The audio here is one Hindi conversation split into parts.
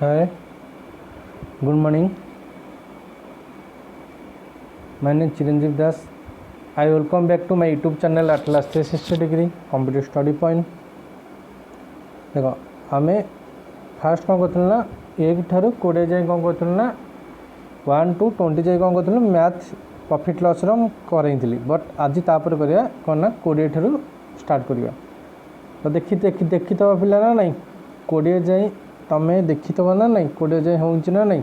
Hi, good morning. My name is Chiranjeev Das. I welcome back to my YouTube channel Atlas 360 degree Computer Study Point. देखो आमे फास्ट कौन करते ना 1 ठारू 20 जाए कौन करते ना 1 to 20 जाए कौन करते मैथ प्रॉफिट लॉस रो करैथिली बट आज तापर करिया कौन ना 20 ठारू स्टार्ट करिया तो देखी तो पिला ना नहीं 20 जाए तमें देखी तो ना नहीं 20 जाए होउछि ना नहीं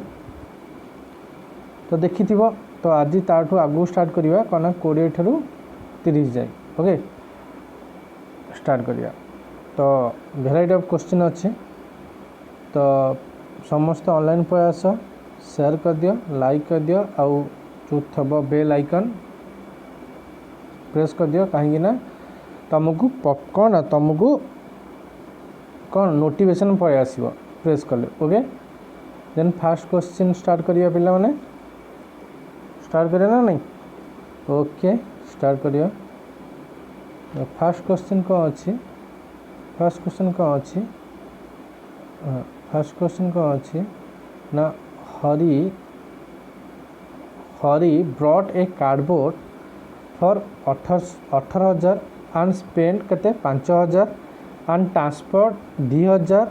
तो देखी तो आज ताठू आगू स्टार्ट करिया कौन ना 20 ठारू 30 जाए ओके स्टार्ट करिया तो भेराइटी ऑफ क्वेश्चन अच्छे तो समस्त ऑनलाइन प्रयास शेयर कर दियो लाइक कर दियो आउ जो थब बेल आइकन प्रेस कर दियो कहीं ना तुमको पॉपकॉर्न तुमको कौन नोटिफिकेशन पड़े आसो प्रेस कले okay then first question start करिया पिला माने स्टार्ट करिया ना नहीं ओके स्टार्ट करिया फास्ट क्वेश्चन कौन अच्छी फर्स्ट क्वेश्चन कौन अच्छी फर्स्ट क्वेश्चन कौन अच्छी ना Hari brought a cardboard for 18,000 and spend केते 5,000 and transport 2,000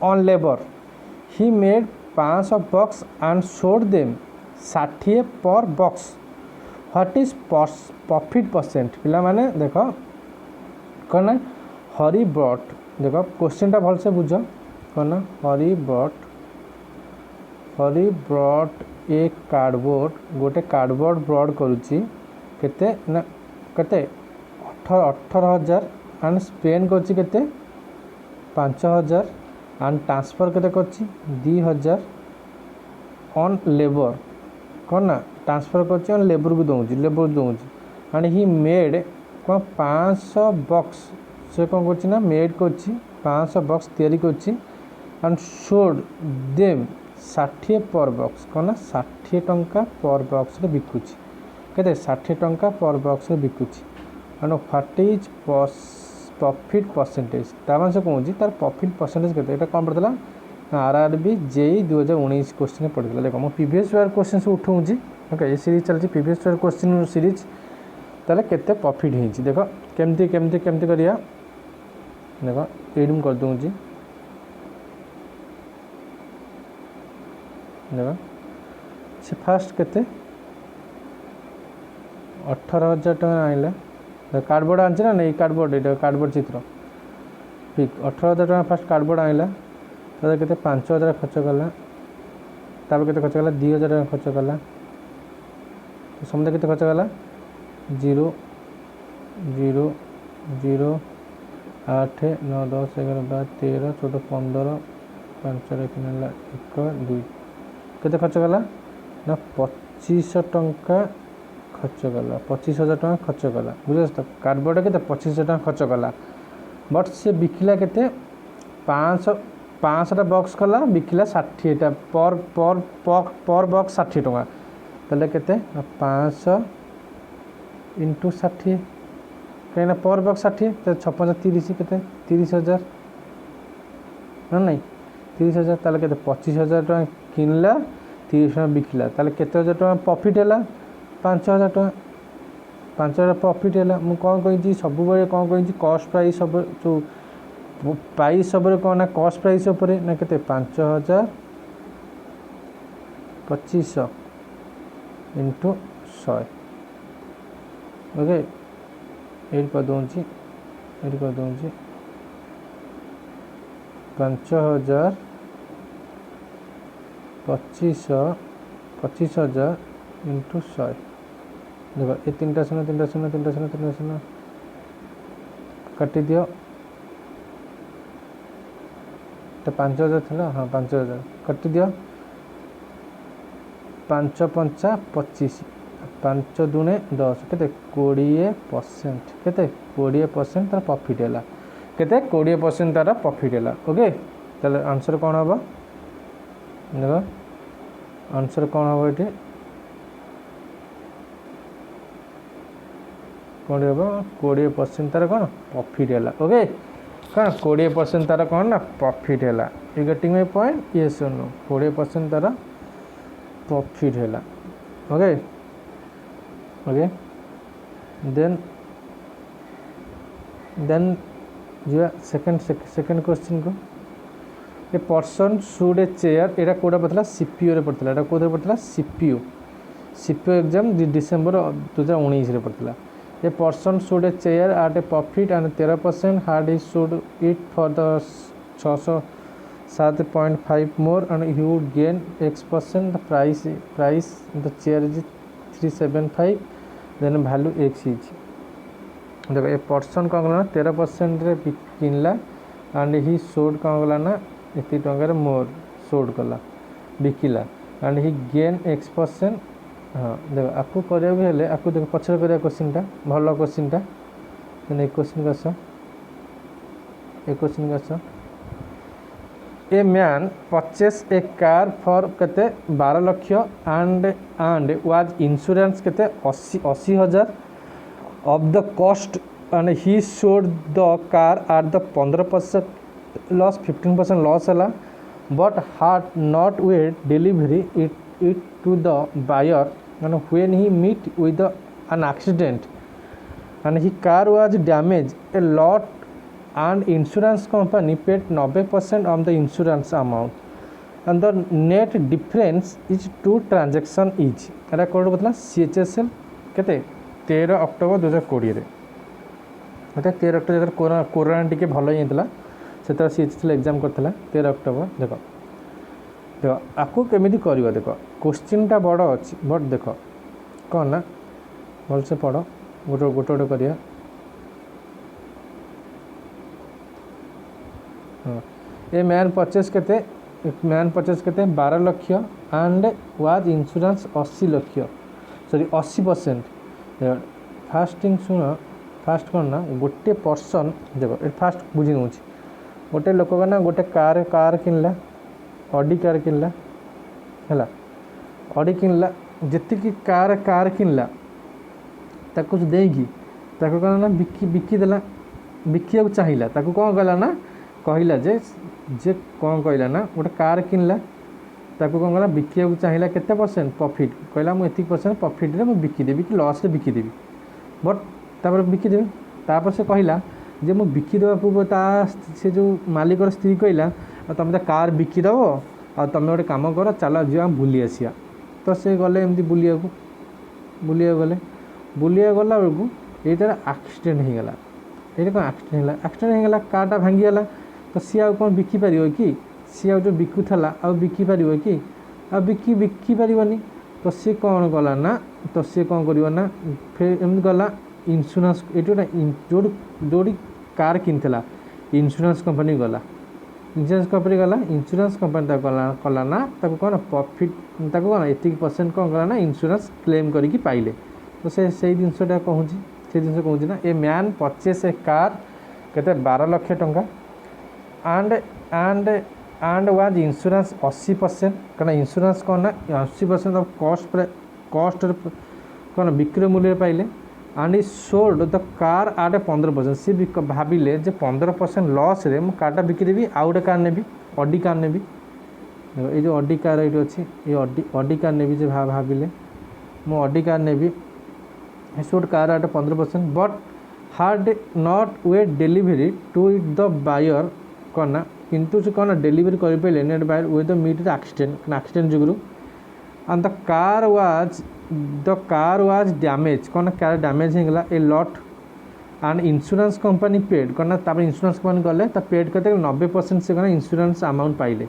on labour he made 500 box and sold them 60 per box what is profit percent पिला माने देखो कौन ना हरी ब्रॉट देखो क्वेश्चन टा भल से बुझ कौन ना हरी ब्रॉट एक कार्डबोर्ड गोटे कार्डबोर्ड ब्रॉड करुच्ची केते ना केते 18,000 एंड स्पेंड करछि केते 5,000 एंड ट्रांसफर केते करछि 2,000 ऑन लेबर कौन ना ट्रांसफर करछि ऑन लेबर को दउछि एंड ही मेड कौन 500 बॉक्स से कौन करछि ना मेड करछि 500 बॉक्स तैयारी करछि and sold them 60 per box कौन ना 60 टंका पर बॉक्स रे बिकुछि केते 60 टंका पर बॉक्स रे बिकुछि and what is profit percentage तार से कहूँ तार प्रॉफिट परसेंटेज केते एटा कौन पड़ता आरआरबी जेई 2019 क्वेश्चन पड़ता देखो मो प्रीवियस ईयर क्वेश्चन से उठाऊँगी ओके ये सीरीज चलती प्रीवियस ईयर क्वेश्चन सीरीज ताले केते प्रॉफिट होइछि देखो केमती केमती केमती करिया देखो एडम कर दूँगी देखो से फास्ट केते 18,000 टका आइला कार्डबोर्ड आनछि ना नहीं कार्डबोर्ड एटा कार्डबोर्ड चित्र ठीक 18,000 टका फास्ट कार्डबोर्ड आइला तो केते 5,000 खर्च कला तापर केते खर्च कला 2,000 टका खर्च कला तो समझ केते खर्च कला 0 0 0 8 9 10 11 12 13 14 15 5 1 2 केते खर्च कला ना 2500 टंका खर्च कला 25,000 टंका खर्च कला बुझे तो कार्डबोर्ड केते 25,000 टंका खर्च कला बट से बिकिला केते 500 बॉक्स कला बिकिला 60 टा पर बॉक्स 60 टंका तले केते 500 इंटू 60 कहीं पर बॉक्स 60 तो 6 30 केते 30,000 ना नहीं 30,000 ताले केते 25,000 टका किनला 30 टका बिकिला ताले केते हजार टका प्रॉफिट हैला 5,000 टका 5,000 प्रॉफिट हैला मु कोन कहि सब बेले कोन कहि कॉस्ट प्राइस सब जो प्राइस सब कोन ना कॉस्ट प्राइस ऊपर ना केते 5,000 2500 इंटू 100 ओके एड कर दूँगी 5,000 25,000 इंटू 100 देखो ये 3टा शून्य काटी दियो तो 5,000 था हाँ 5,000 काटी दियो 5 5 25 5 दूने 10 केते 20% केते 20% तार प्रॉफिट हैला केते 20% तार प्रॉफिट हैला ओके ताले आंसर कौन हबो देखो आंसर कौन हबो एठी कौन हबो 20% तार कौन प्रॉफिट हैला ओके क्या 20% तार कौन ना प्रॉफिट है। यू गेटिंग माय पॉइंट, ये सुनो 20% तार प्रॉफिट है। ओके ओके देन देन जो सेकंड क्वेश्चन को ए पर्सन शुड ए चेयर, यहाँ कौटा पड़ता सीपीओ रे पड़ता, यहाँ कौन पड़ता सीपीओ एग्जाम डिसेम्बर 2019 पड़ता। A person should a chair at a profit and 13% had he should it for the 607.5 more and he would gain X%, the price the chair is 375, then value X is. देखो ए पर्सन कौन कला 13% किनला एंड ही सोड कौन कला ना एति टंकार मोर सोड कला Bikila and he gain X%। हाँ देखो आपको करिया भी हेले आपको देखो पछर करिया क्वेश्चनटा भल क्वेश्चनटा ए क्वेश्चन का a man purchase A car for केते 12 लाख एंड वाज इंश्योरेंस केते 80,000 of the cost and he showed the car at the 15% loss 15% loss है, but had not wait delivery it to the buyer and when he meet with an accident and his car was damaged a lot and insurance company paid 90% of the insurance amount and the net difference is two transaction each। Etah code बतला CHSL केते 13 अक्टोबर 2020 मतलब 13 अक्टोबर कोरोना टी भल होता से CHSL एग्जाम करता 13 अक्टोबर। देख देख आपको केमी कर देख क्वेश्चनटा बड़ अच्छी बट देख कौन ना भलसे पढ़ गोटे गोटे गोटे करिया। हाँ ए मैन परचेस केते 12 lakh and was insurance 80 lakh sorry 80%। First thing शुण फास्ट कौन ना गोटे पर्सन देख फास्ट बुझी नौ गोटे लोक ना गोटे कार किनला ऑडी कार किनला है ऑडी किनला जी कार किनला ताको देगी ताको कौन ना बिकिदेला बिकिया चाहिए ताको कौन कहला ना कहला जे कौन कहला ना गोटे कार किनला ताको कौन कहला बिकिया चाहिए केते परसेंट प्रॉफिट कहला मु एतिक परसेंट प्रॉफिट रे मु बिकिदेवी कि लॉस रे बिकिदेवी बट तापर बिकिदेवी तापर से कहला जे मु बिकिदेवा पूर्व ता से जो मालिकर स्त्री कहला तुम तो कार बिकिदेव आ तुम गोटे काम कर चल जी बुली आसिया तो से गले एमती बुलिया गला बेलू ये एक्सीडेंट हो गला ये कौन एक्सीडेंट होगा कारटा भांगीगला तो सी आ कौन बिकिपार कि सी आ जो बिकुला आ बिकिपार कि आ बिकी पारनी तो सी कौन कला ना तो सी कौन करना फिर एमती गला इंश्योरेंस ये जो कार किनला इंश्योरेंस कंपनी गला इंश्योरेंस कंपनी कला ना कौन प्रॉफिट कौन 80% कौन कला ना इंश्योरेंस क्लेम करके पाइले तो से जिनसा कहूँ से जिन कहूँ ना a man purchase A car केते 12 लाख टंका एंड वाज इंश्योरेंस 80% कहना इंश्योरेंस कौन ना 80% ऑफ कॉस्ट कौन बिक्री मूल्य पाइले and sold the car at 15% सी भाविले जे 15% लॉस रे कारटा बिकिदेवी आउ गोटे कार नेबी ऑडी कार नेबी ये जो ऑडी कार ये अच्छी ये ऑडी कार नेबी जे भाविले मु ऑडी कार नेबी sold car at 15% but had not wait delivery to it the buyer कौन ना किंतु से कौन डिलीवरी कर पारे net buyer with the meet the accident जुगरू and the car was damage कौन कार डैमेज हो गला a lot and insurance company paid कौन ना इंश्योरेंस कंपनी गले पेड करते 90% से कौन इंश्योरेंस अमाउंट पाइले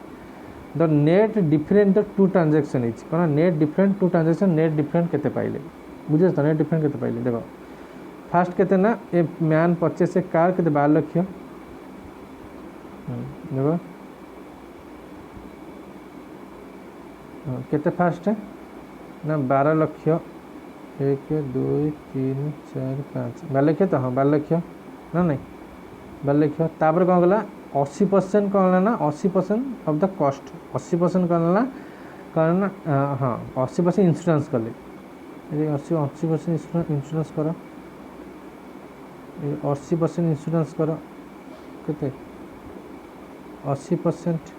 the net different the two transaction is कौन net different two transaction net different केते पाइले बुझे तो नेट डिफरेंट केते पाइले देखो फास्ट केते ना a man purchase A car केते 12 लाख देखो केते फास्ट है ना 12 लाख 1 2 3 4 5 12 लाख तो हाँ 12 लाख ना नहीं 12 लाख तापर कौन गला 80% कौन ना 80% ऑफ द कॉस्ट 80% कौन ना हाँ 80% इंश्योरेंस कले 80% इंश्योरेंस कर 80% इंश्योरेंस कर केते 80%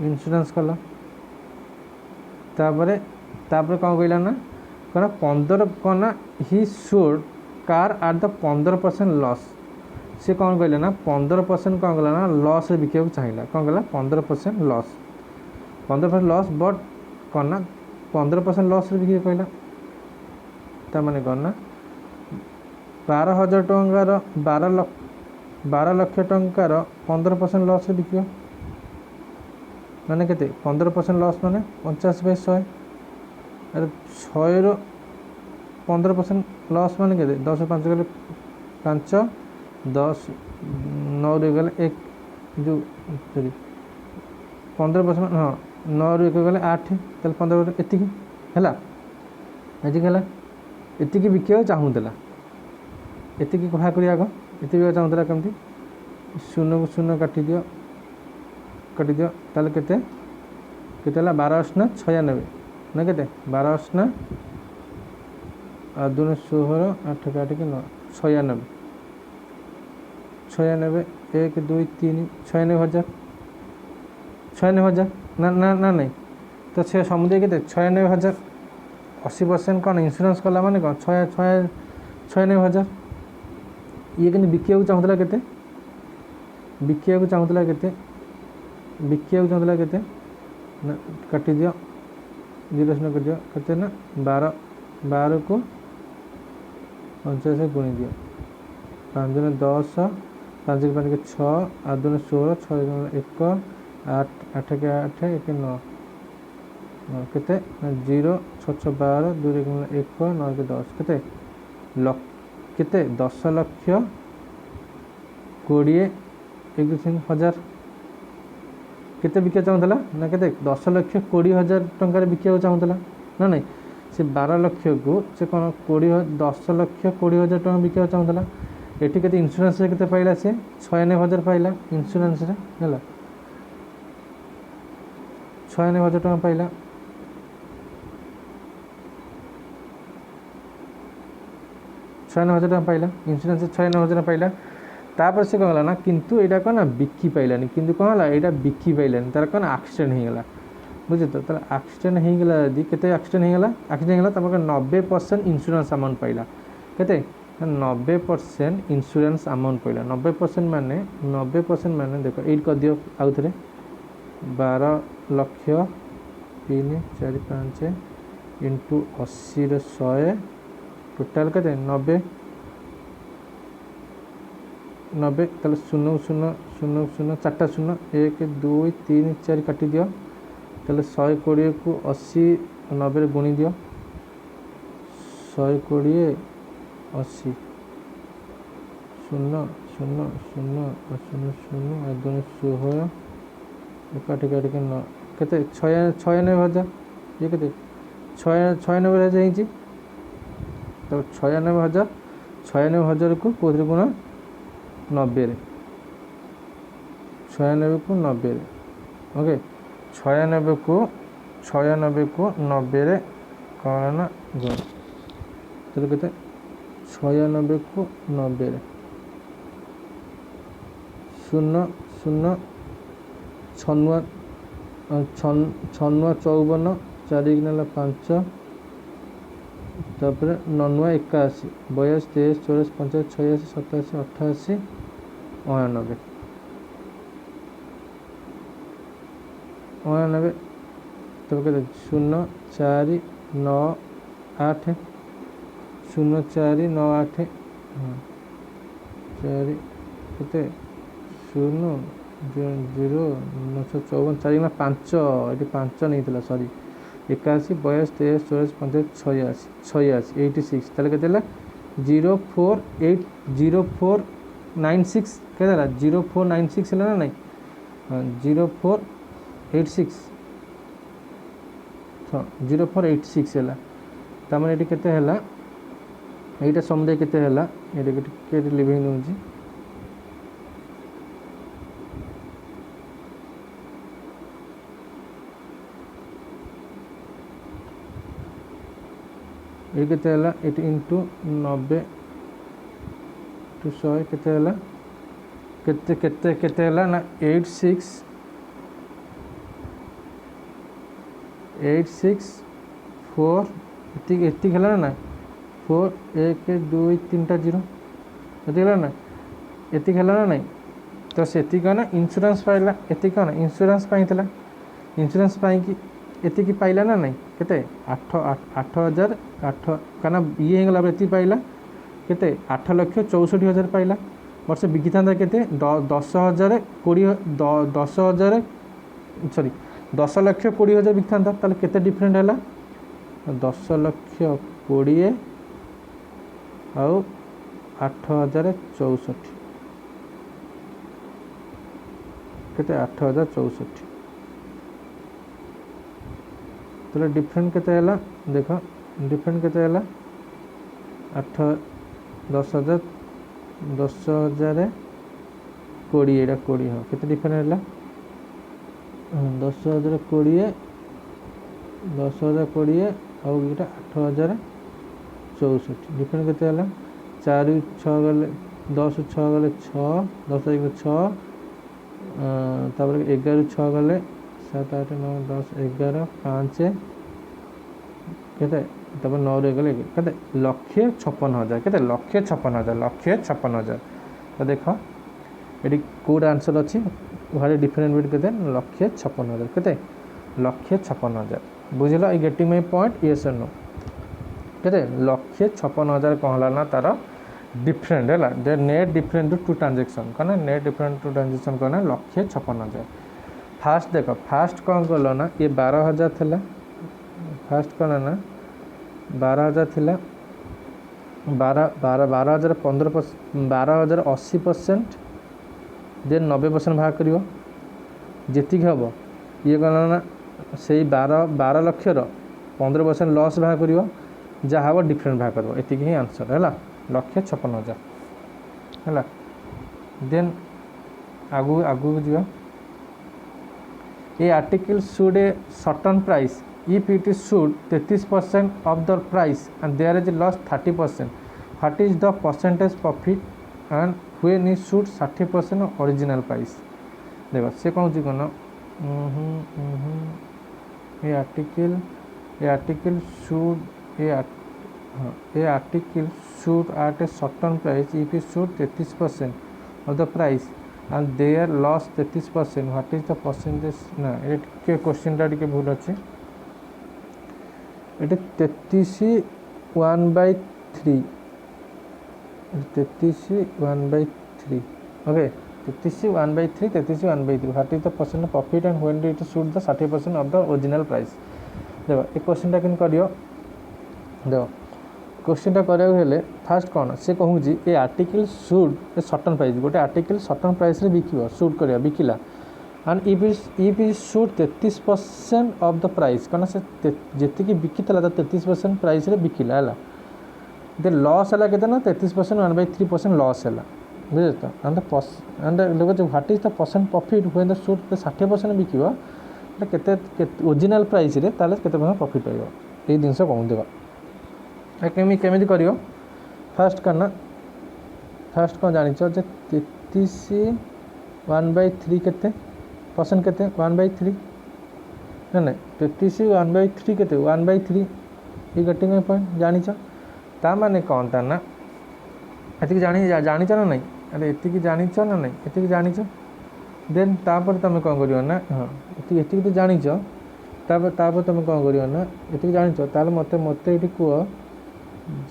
इंश्योरेंस कला तापर तापर कौन कहला ना कौन 15 कौन ना ही sold car at the 15% loss से कौन कहले ना 15% कौन कहला ना लॉस रे बिके चाहिए कौन कहला 15% लॉस 15% लॉस बट कौन ना 15% लॉस रे बिके कहला ता माने कौन ना 12,000 टंकार 12 लाख टंकार 15% लॉस रे बिकियो माने केते 15% लॉस माने 50/100 अरे 100 रो 15% लॉस माने केते 10 5 गले 5 10 9 रे गले 1 जो सॉरी 15% हाँ 9 रे गले 8 तले 15 एति हैला एति हैला एति की बिकियो चाहूतला एति की कहा करिया गो एति बिकियो चाहूतला केमती 0 को 0 काटी दियो ताले केते केतेला 12 ना 96 ना केते 12 ना आदुन 16 8 काटी के 9 96 96 1 2 3 96,000 96,000 ना ना ना नहीं तो छे समुदाय के 96,000 80% कौन इंश्योरेंस कला माने कौन 96,000 ये कि बिकिया चाहूला केते बिकिया चाहूला केते बिकिया चाहूला केते ना काटी दियो 0 कर दियो केते ना 12 को 50 से गुणी दियो 5 दुने 10 5 के 5 के 6 8 दुने 16 6 दुने 1 8 8 के 8 1 9 केते 0 6 6 12 2 1 9 के 10 केते लक केते 10 लाख 20 1,000 केते बिकिया चाहूला ना केते 10 लाख 20,000 टंका बिकिया चाहूला ना नहीं से 12 लाख को से कौन 10 लाख 20,000 टंका बिकिया चाहूला एटी केते इंश्योरेंस रे केते पाइला से 96,000 पाइला इंश्योरेंस रे हैला 96,000 टंका पाइला 96,000 टंका पाइला इंश्योरेंस 96,000 पाइला तापर से कहला ना किंतु एटा कोन बिक्की पाइलानी किंतु कहला एटा बिक्की पाइलानी तार कोन एक्सीडेंट हे गेला बुझे तो तार एक्सीडेंट हे गेला यदि केते एक्सीडेंट हे गेला तापर 90% इंश्योरेंस अमाउंट पाइला केते 90% इंश्योरेंस अमाउंट पाइला 90% माने देखो 8 कर दियो आउ थरे 12 लाख 3 4 5 इंटू 80 रे 100 टोटल केते 90 ताले 0 0 0 0 4टा 0 1 2 3 4 काटी दियो ताले 120 को 80 90 रे गुणी दियो 120 80 0 0 0 0 0 2 16 काटी काटी के 9 केते 96,000 ये केते 96,000 हेची तो 96,000 को कोथरे गुणा 90 रे 96 को 90 रे ओके 96 को 90 रे कौन ना गुण तो कहते 96 को 90 रे 0 0 96 54 4 की 5 तापर 99 81 22 23 24 25 86 87 88 99 99 तब कहते 0 4 9 8 0 4 9 8 4 कहते 0 0 954 4 की 5 ये 5 नहीं था सॉरी 81 22 23 24 25 86 86 ताले केते 0480496 केते 0496 है ना नहीं 0486 हाँ 0486 है तामने ये केते है यहाँ समुदाय केते है ये लिविंग नौजी ये केते है 8 इंटू 90 टू 100 केते है केते केते केते हला ना 8684 एति हला ना 4 1 2 3 0 एति हला ना एति हला ना नहीं तो सेति कना इंश्योरेंस पाइला एति कना इंश्योरेंस पाइतला इंश्योरेंस पाई कि एति की पाइला ना नहीं केते 8000 कना ये हेगला एति पाइला केते 8,64,000 पाइला वर्ष बिकिथा केते 10,20,000 सॉरी 10,20,000 बिकिथा ताले केते डिफरेंट हैला 10,20,000 आउ 8,064 केते 8,064 तो डिफरेंट केते हैला देख डिफरेंट केते हैला 10,000 20 एटा 20 हाँ केते डिफरेंट हैला 10,020 आउ एटा 8,064 डिफरेंट केते हैला 4 6 गले 10 6 गले 6 10 1 6 तापर 11 6 गले 7 8 9 10 11 5 केते तापर 9 रे गले केते 1,56,000 केते 1,56,000 तो देखो एटी कोड आंसर अच्छी व्हाट डिफरेंट बिट केते 1,56,000 केते 1,56,000 बुझिला I getting my point yes और नो केते 1,56,000 कहला ना तार डिफरेंट है the net different two transaction कना नेट डिफरेंट टू ट्रांजैक्शन कना 1,56,000 फास्ट देखो फास्ट कौन कल ना ये 12,000 थिला फास्ट कना ना 12,000 थिला 12,000 15% 12,080% देन 90% भाग करियो जेति हम ये कला ना से 12 लक्ष 15% लॉस भाग करियो जहाँ हम डिफरेंट भाग करबो एति ही आंसर है 1,56,000 है देन आगु आगु जीवा a article should a certain price if it is should 33% of the price and there is a loss 30% what is the percentage profit and when is should 60% of original price देखो से कौन सी कोन a article should a article should at a certain price if it should 33% of the price and there loss 33% what is the percentage ना ये के क्वेश्चन टा टिके भूल अछि एटे 33 1/3 33 1/3 okay 33 1/3 33 1/3 what is the percent profit and when do it shoot the 60% of the original price देखो ए क्वेश्चन टा किन करियो देखो क्वेश्चन टा करियो हेले फास्ट कोन से कहू जी a article should a certain price गोटे आर्टिकल सर्टेन प्राइस रे बिकिबो शूट करिया बिकिला and if it shoot 33% of the price कना से जेति की बिकितला 33% प्राइस रे बिकिला हला दे लॉस हला केते ना 33% 1/3% लॉस हला बुझे तो and लोग जो what is the percent profit when the shoot 60% बिकिबो केते ओरिजिनल प्राइस रे ताले केते परसेंट प्रॉफिट होइबो ए दिनस कोन देबा ए केमिति करियो फर्स्ट करना फर्स्ट कोन जानिचो जे 33 1/3 केते परसेंट केते 1/3 ना ना 33 1/3 केते 1/3 ये गेटिंग में पॉइंट जानिछ ता माने कोन ता ना एति जानिछ ना नहीं अरे एति की जानिछ ना नहीं एति की जानिछ देन तापर तमे कोन करियो ना हां एति तो जानिछ तापर तमे कोन करियो ना एति जानिछ ताले मते एति को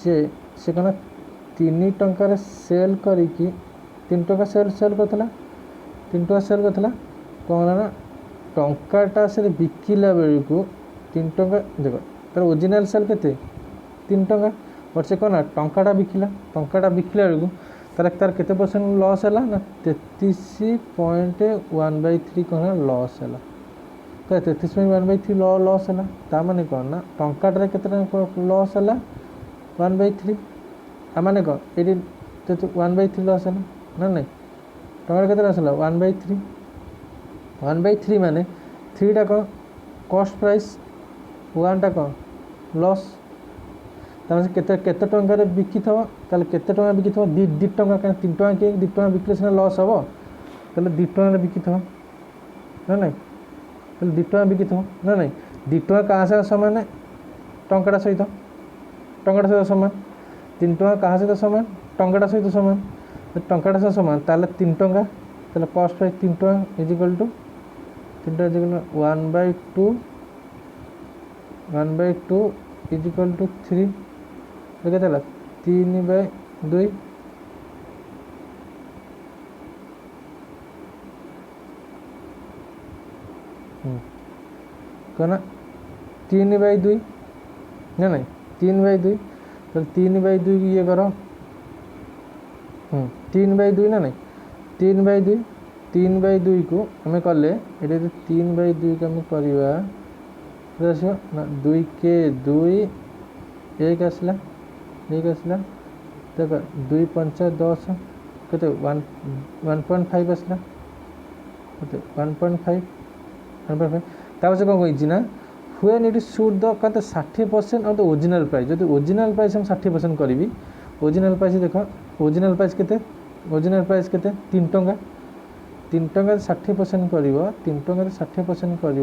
जे से कना 3 टंका रे सेल करी की 3 टंका सेल करथला 3 टंका सेल करथला कौन ना टंकाटा से बिकिला बेल को 3 टंका देखो तर ओरिजिनल सेल केते 3 टंका और से कौन टंकाटा बिकिला बेल को तार केते परसेंट लॉस हैला ना 33.1/3 कौन लॉस हैला तो 33.1/3 लॉस हैला ता माने कौन ना टंकाटा रे केते लॉस हैला 1/3 आ माने को एडी 1/3 लॉस हैला ना नहीं टंका केते लॉस हैला 1/3 1/3 माने 3 टा को कॉस्ट प्राइस 1 टा को लॉस तामे केते टंका रे बिकी थवा ताले केते टंका बिकी थवा 2 टंका का 3 टंका के 2 टंका बिकले सिना लॉस हबो ताले 2 टଙ୍କା बिकी थो ना नहीं ताले 2 टଙ୍କା बिकी थो ना नहीं 2 टଙ୍କା कहाँ से समान टंकाटा सहित समान 3 टଙ୍କା कहाँ सहित समान टंकाटा सहित समान टंकाटा सहित समान ताले 3 टଙ୍କା ताले कॉस्ट प्राइस 3 टଙ୍କା इज इक्वल टू 3 टଙ୍କା is equal 1/2 is equal to 3 केते हला 3/2 कहना 3/2 ना नहीं 3/2 तो 3/2 की ये करो 3/2 ना नहीं 3/2 3/2 को हमें कले ये 3/2 को हमें करवा ना 2 के 2 एक आसला देख 2 5 10 केते 1.5 आसला केते 1.5 तापर से कौन कही ना व्हेन इट शुड द कहते 60% ऑफ द ओरिजिनल प्राइस जो ओरिजिनल प्राइस हम 60% करी ओरिजिनल प्राइस देख ओरिजिनल प्राइस केते 3 टଙ୍କା 3 टଙ୍କା 60% कर 3 टଙ୍କା 60% कर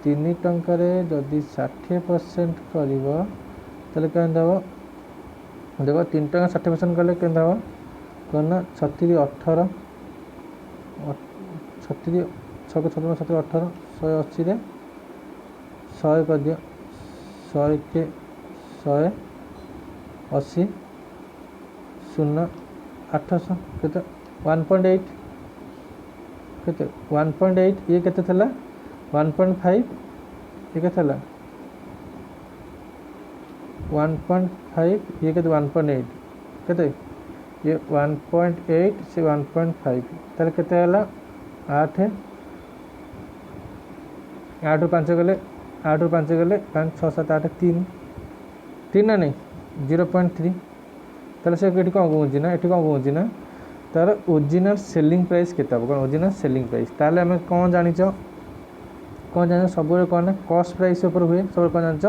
3 टଙ୍କା जदि 60% कर क्या देव 3 टଙ୍କା 60% कले क्या कहना 36 18 36 6 7 17 18 180 100 कर दिया 100 के 180 0 800 केते 1.8 केते 1.8 ये केते थला 1.5 ये केते थला 1.5 ये केते 1.8 केते ये 1.8 से 1.5 ताले केते हला 8 8 ରୁ 5 गले 8 ରୁ 5 गले 5 6 7 8 3 3 ना नहीं 0.3 ताले से एठी कौन कहूँ ना एठी कौन कहूँ ना तार ओरिजिनल सेलिंग प्राइस केते कौन ओरिजिनल सेलिंग प्राइस ताले हमें कौन जानिच सब कौन कॉस्ट प्राइस ऊपर हुए सब कौन जानिच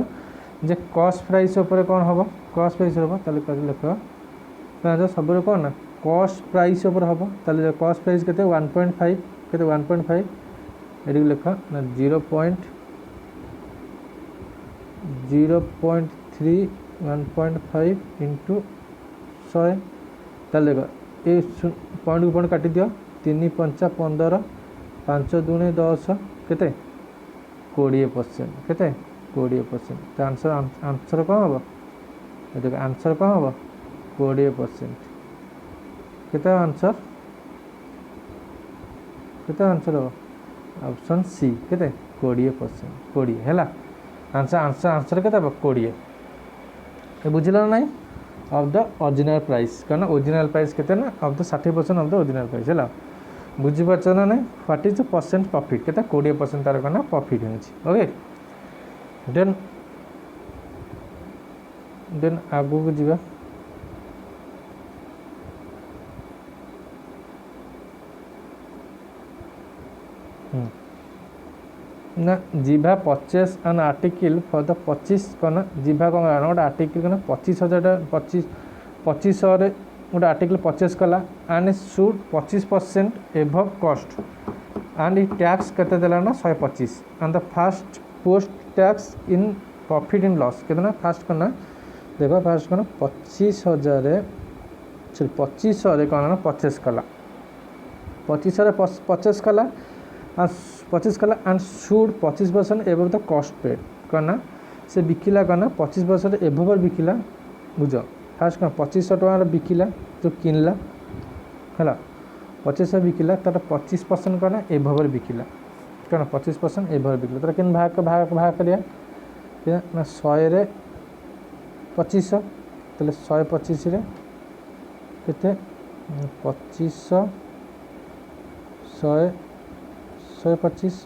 जे कॉस्ट प्राइस ऊपर कौन हम कॉस्ट प्राइस हम ताले लिख सब कौन ना कॉस्ट प्राइस ऊपर हम ताले कॉस्ट प्राइस केते 1.5 केते 1.5 एडी लिख ना 0.3 1.5 इंटू 100 ताले देख ये पॉइंट को पॉइंट काटी दियो 3 5 15 5 दूने 10 केते 20% केते 20% तो आंसर कौन हम देख आंसर कौन हम 20% केते आंसर हम ऑप्शन सी केते 20% 20 है आंसर केते 20 ये बुझल ना ऑफ द ओरिजिनल प्राइस कहना ओरिजिनल प्राइस केते ना of the 60% of the original price है बुझी पारछ ना नहीं what is the percent profit केते 20% तार कहना प्रॉफिट है ओके देन आगु को जीवा ना जीभा purchase an article for the 25 कहना जीभा कौन गोटे आर्टिकल कहना 25,000 2500 गोटे आर्टिकल परचेस कला and should 25% above cost and tax केते देला ना 125 and the first post tax in profit in loss केतना फर्स्ट करना देखो फर्स्ट करना 2500 कौन ना परचेस कला 2500 परचेस कला 25 कला and should 25% above the cost paid करना से बिकिला करना 25% एबव बिकिला बुझ फास्ट कर 2500 टଙ୍କା बिकिला जो किनला है 2500 बिकिला तार 25% करना एबव बिकिला कहना 25% एबव बिकिला तार केन भाग करिया ना 100 रे 2500 तले 125 रे केते 2500 100 125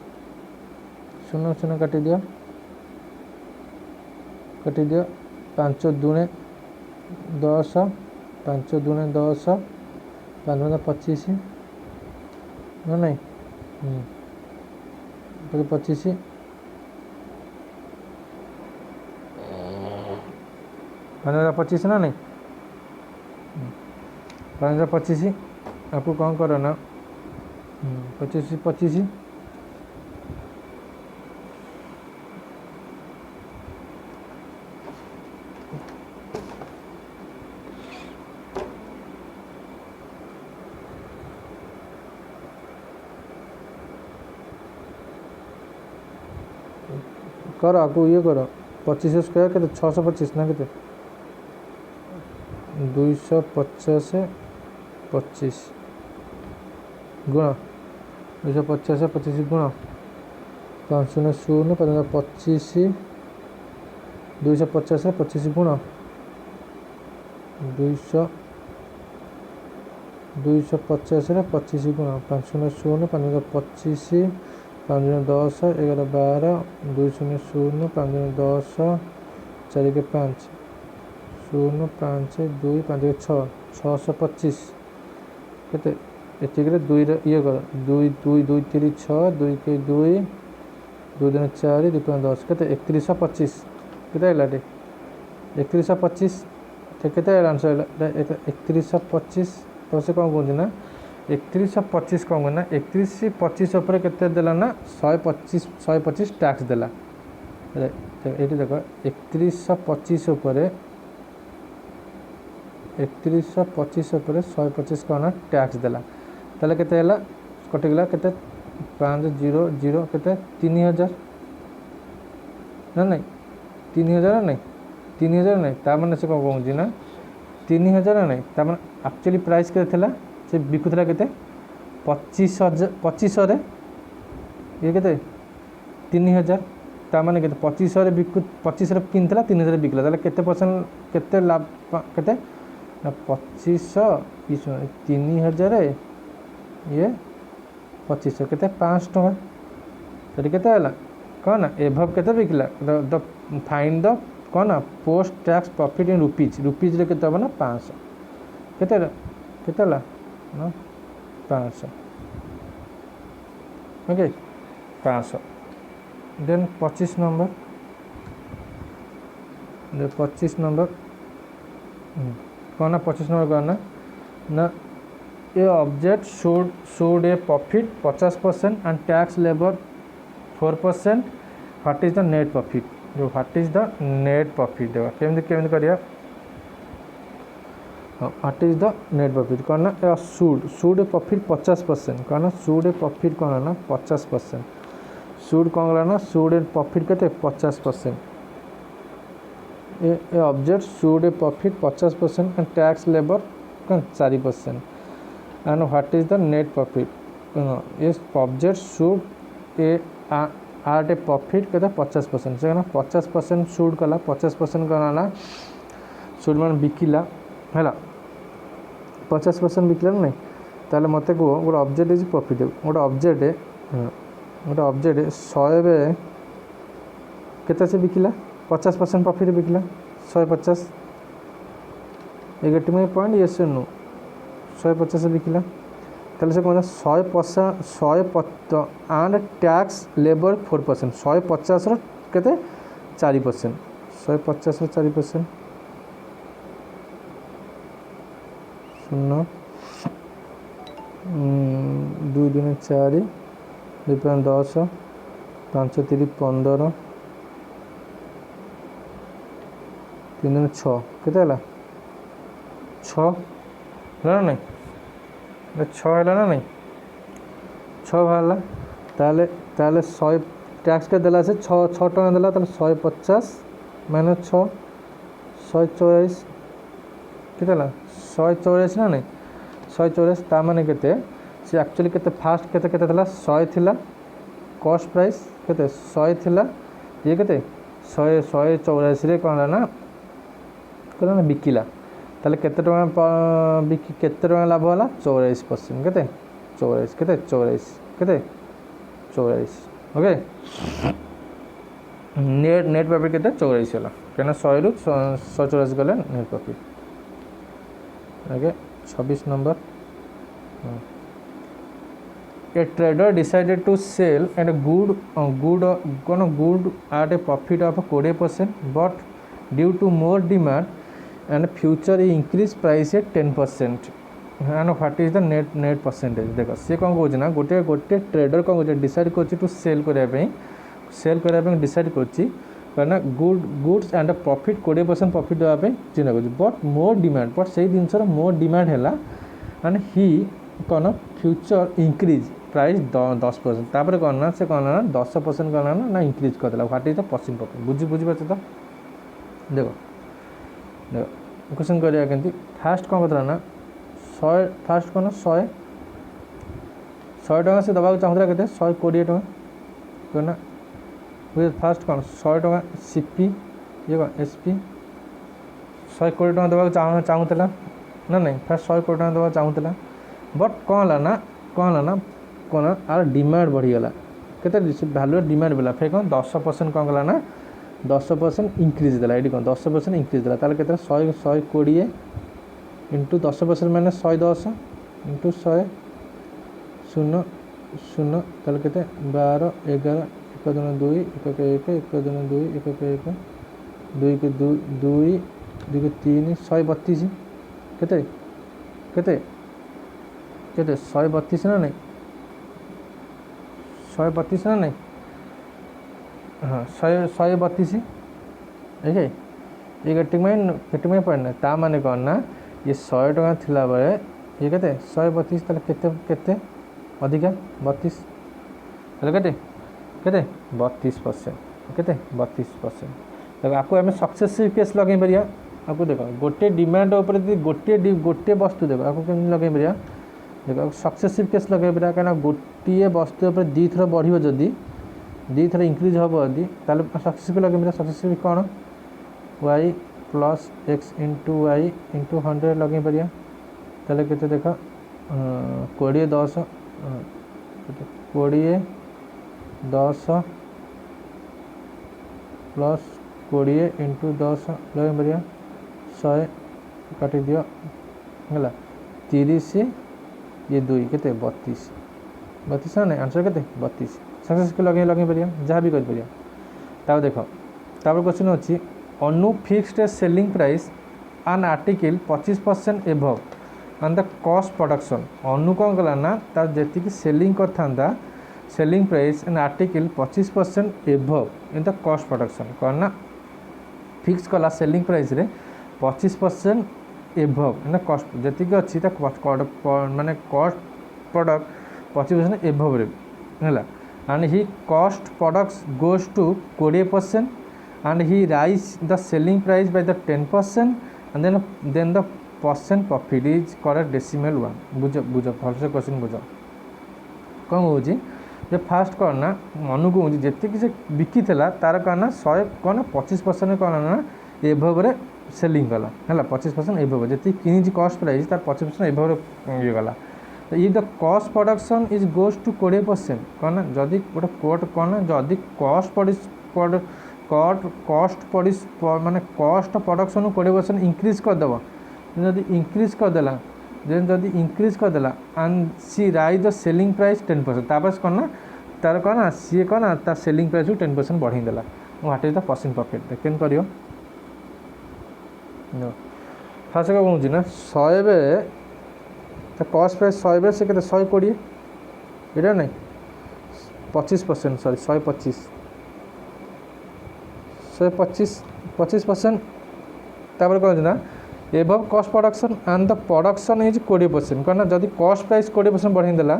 शून्य शून्य काटी दियो 5 दूने 10 5 दूने 10 5 25 ना नहीं 25 25 ना नहीं 25 आपको कौन करो ना 25 25 कर आगु ये कर 25 स्क्वायर के 625 ना के 250 25 गुण 250 25 गुण 500 शून्य 25 250 25 गुण 200 250 25 गुण 500 शून्य 25 5 10 11 12 200 शून्य 5 10 4 के 5 शून्य 5 2 5 के 6 625 केते एतिकरे 2 ये कर 2 2 2 3 6 2 के 2 2 दिन 4 2 5 10 केते 3125 केते आइला रे 3125 केते आंसर 3125 तो से कौन कहते ना 3125 कौन करना 3125 ऊपर केते देला ना 125 टैक्स देला ये देखो 3125 ऊपर 3125 ऊपर 125 कौन टैक्स देला ताले केते हैला कटिगला केते 500 केते 3000 ना नहीं 3000 नहीं 3000 नहीं ता माने से कौन कहूँ ना 3000 नहीं ता माने एक्चुअली प्राइस के थिला से बिकुथला केते 2500 रे ये केते 3000 ता माने केते 2500 रे बिकु 2500 रे किनथला 3000 रे बिकला ताले केते परसेंट केते लाभ केते ना 2500 3000 ये 2500 केते 500 टका तो केते हला कौन एभव केते बिकला द फाइंड द कौन post tax profit in rupees रे केते ना 500 केते हला ना 500 ओके 500 देन 25 नंबर 25 नंबर कौन 25 नंबर कौन ना a object sold a profit 50% and tax labour 4%. What is the net profit जो what is the net profit देवा केमती करिया what is the net profit कौन ना शूड ए प्रॉफिट 50% कौन ना शूड ए प्रॉफिट कौन ना 50% शूड कौन ना शूड ए प्रॉफिट के 50% ए object should A profit 50% and tax labour 4% and what is the net profit yes object should a at a profit कहते 50% से ना 50% शूट कला 50% कला शूट मान बिकिला है 50% बिकिला नहीं ताले मते को गोटे ऑब्जेक्ट इज प्रॉफिट गोटे ऑब्जेक्ट 100 केते से बिकिला 50% प्रॉफिट बिकिला 150 नेगेटिव पॉइंट यस नो 150 बिकिला ताले से कौन 100% एंड टैक्स लेबर 4% 150 केते 4% 150 4% शून्य 2 दिन 4 2 10 5 3 15 3 दिन 6 केते हला 6 है ना 6 है ना नहीं 6 बाहर ताले 100 टैक्स के देला से 6 टका देला ताले 150 माइनस 6 144 केते हला 144 ना नहीं 144 ता माने केते से एक्चुअली केते फास्ट केते केते देला 100 थिला कॉस्ट प्राइस केते 100 थिला ये केते 184 रे कोन ना बिकिला ताले केते टका बिकी केते टका लाभ होला 84% केते 84 केते 84 केते 84 ओके नेट प्रॉफिट केते 84 होला केना 100 रु 184 गले net profit okay 26 number a trader decided to sell and good at a profit of 20% but due to more demand and future increase price at 10% हाँ ना what is the net percentage देख सी कौन कौन ना गोटे गोटे ट्रेडर कौन कर डिसाइड कर टू सेल करने डिसाइड करना गुड्स एंड प्रॉफिट 20% प्रॉफिट देवाई चिंता कर बट मोर डिमांड बट से जिनसर मोर डिमांड है एंड ही कौन फ्यूचर इंक्रीज प्राइस 10% तापर कौन ना से कौन ना 10% कौन ना इंक्रीज करदेला what is the percent profit बुझीपार तो देख देख क्वेश्चन करिया केमती फास्ट कौन करता ना 100 फास्ट कौन 100 टका से दबाक चाहूला के 120 टका कहना फास्ट कौन 100 टका सीपी ये कौन एसपी 120 टका दबाक चाहूला ना नहीं फास्ट 100 टका दबाक चाहूला बट कौन है ना कौन आर डिमांड बढ़ीगला केते भैल्यू डिमांड बोला फिर कौन 10% कौन कला ना 10% इंक्रीज देला ये कौन 10% इंक्रीज देला ताले केते 120 इंटू 10% मैंने 110 इंटू 100 शून्य शून्य ताले केते 12 11 1 दूना 2 1 के 1 1 दूना 2 1 के 1 2 के 2 2 2 के 3 132 केते केते केते 132 ना नहीं 132 ना नहीं हाँ 132 ठीक है ये केटिंग पड़ना ता माने कौन ना ये 100 टका थिला बेले ये केते 132 ताले केते केते अधिका 32 ताले केते केते 32% केते 32% देखो आपको हमें सक्सेसिव केस लगे परिया आपको देखो गोटे डिमांड ऊपर गोटे वस्तु देखो आपको केम लगे परिया देखो सक्सेसिव केस लगे परिया कना गोटे वस्तु ऊपर दी थर बढ़ियो जदी दी थर इंक्रीज हबो जदी ताले सक्सेसिव लगे परिया सक्सेसिव कोन y plus x into y into 100 लगे परिया ताले केते देखो 20 10 20 10 प्लस 20 इंटू 10 लगे परिया 100 काटी दियो है 30 ये 2 केते 32 ना आंसर केते 32 सक्सेस के लगे परिया जहाँ भी कर परिया तापर देखो तापर क्वेश्चन अच्छी Anu fixed selling price an article 25% above and the cost production Anu कौन कला ना तार जेतिकी सेलिंग करथांदा selling price an article 25% above in the cost production कौन ना फिक्स कला सेलिंग प्राइस रे 25% एभव इन द कॉस्ट जेतिकी अच्छी माने कॉस्ट प्रोडक्ट 25% एभव रे हैला and he cost products goes to 20% and he rise the selling price by the 10% and then the percent profit is correct decimal one बुझ भल से क्वेश्चन बुझ कौन हो जे फास्ट कौन ना मनु को जितकी से बिकी थला तार कौन ना 100 कौन 25% कौन ना एभव रे सेलिंग कला है 25% एभव जी कि कॉस्ट प्राइस तार 25% एभव ये गला तो ये the cost production is goes to 20% कौन ना जदि गोटे कोट कौन ना जदि कॉस्ट पड़ी माने कॉस्ट प्रोडक्शन 20% इंक्रीज करदेव जदि इंक्रीज करदेला जदि इंक्रीज करदेला and she rise the selling price 10% तापर कौन ना तार कौन ना सी कौन ना तार सेलिंग प्राइस 10% बढ़ेदेला what is the percent profit केन करियो फास्ट कौन ना 100 बेले कॉस्ट प्राइस 100 बेले से 120 ये नहीं 25% सॉरी 25% तापर कौन ना above cost production and the production is 20% कौन ना जदि कॉस्ट प्राइस 20% बढ़ेदेला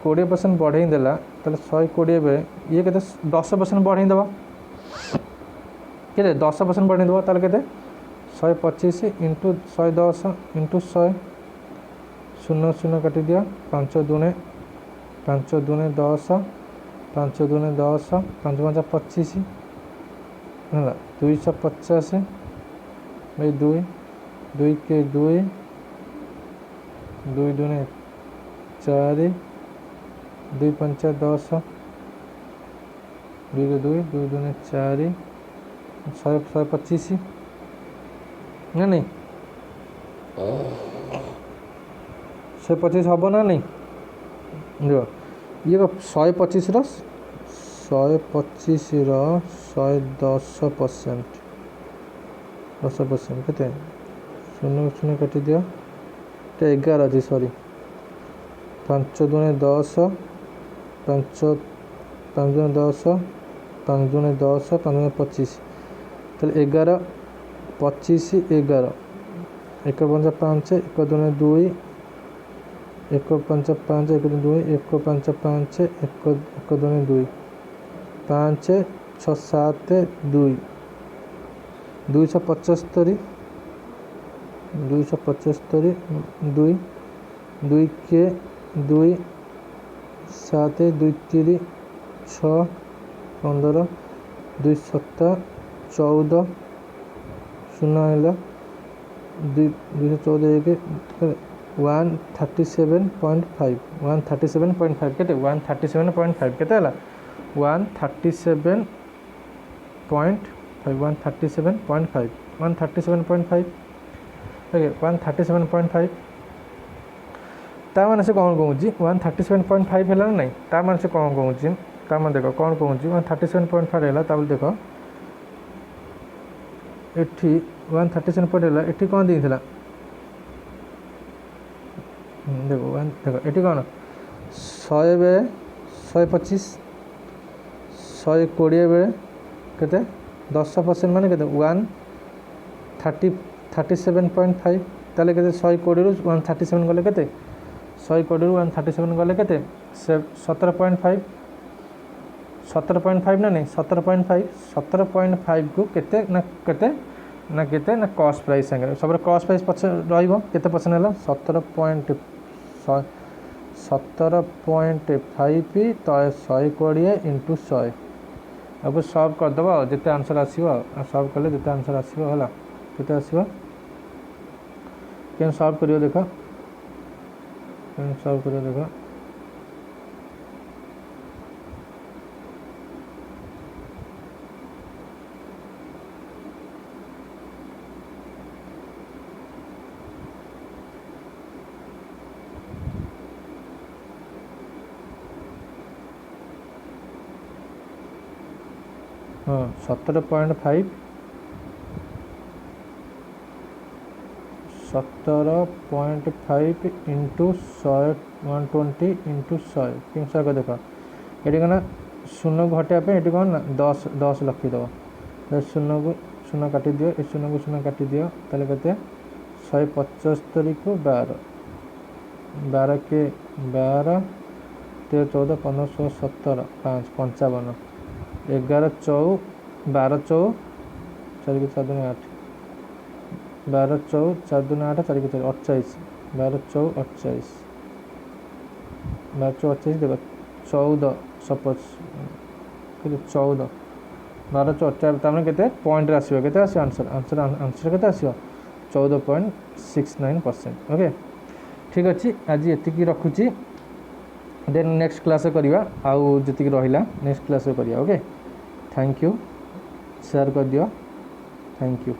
20% बढ़ेदेला ताले 120 बेले ये केते 10% बढ़ेदेव केते 10% बढ़ेदेव ताले केते 125 इंटू 110 इंटू 100 शून्य शून्य काटी दिया 5 दूने 10 5 दूने 10 5 5 25 है 250 भाई 2 के 2 दूने 4 2 5 10 2 के 2 दूने 4 125 ना नहीं 125 हम ना नहीं जो ये 125 110% 10% केते शून्य शून्य काटी दिया 11 अच्छी सॉरी 5 दूने 10 5 दूने 10 5 दूने 10 5 दूने 25 तो 11 25 11 1 5 5 1 दूने 2 1 5 5 1 दूने 2 1 5 5 1 दूने 2 5 6 7 2 275 275 2 2 के 2 7 2 3 6 15 2 7 14 शून्य है 214 1 137.5 137.5 केते 137.5 केते हला 137.5 137.5 137.5 ओके 137.5 ता माने से कौन कहूँ 137.5 है नहीं ता माने से कौन कहूँ ता माने देख कौन कहूँ 137.5 है ताबले देख एठी 137.5 है एठी कौन देइथिला देखो एठी कौन 100 बेले 125 120 बेले केते 10% माने केते 137.5 ताले केते 120 रु 137 गले केते 120 रु 137 गले केते 17.5 17.5 ना नहीं 17.5 को केते ना कॉस्ट प्राइस संगे सब कॉस्ट प्राइस पछ रहिबो केते परसेंट हला 17.5 तो 120 इंटू 100 अब सॉल्व कर दबा जिते आंसर आसीबो सॉल्व करले जिते आंसर आसीबो हला केते आसीबो केन सॉल्व करियो देखो केन सॉल्व करियो देखो हाँ 17.5 इंटू 100 120 इंटू 100 तीन सौ को देखो ये कौन शून्य को हटाया ये कौन ना 10 लखीदेव शून्य को शून्य काटी दियो ये शून्य को शून्य काटी दियो ताले केते 175 को 12 12 के 12 13 14 15 16 17 5 55 11 14 12 14 4 के 4 8 12 14 4 दूने 8 4 के 4 28 12 14 28 12 14 28 देखो 14 सपोज केते 14 12 14 तामने केते पॉइंट रे आसीबो केते आसी आंसर केते आसीबो 14.69%। ओके ठीक अछि आज एतिकी रखुची देन नेक्स्ट क्लास करिवा आउ जति रहिला नेक्स्ट क्लास करिया। ओके थैंक यू शेयर कर दियो थैंक यू।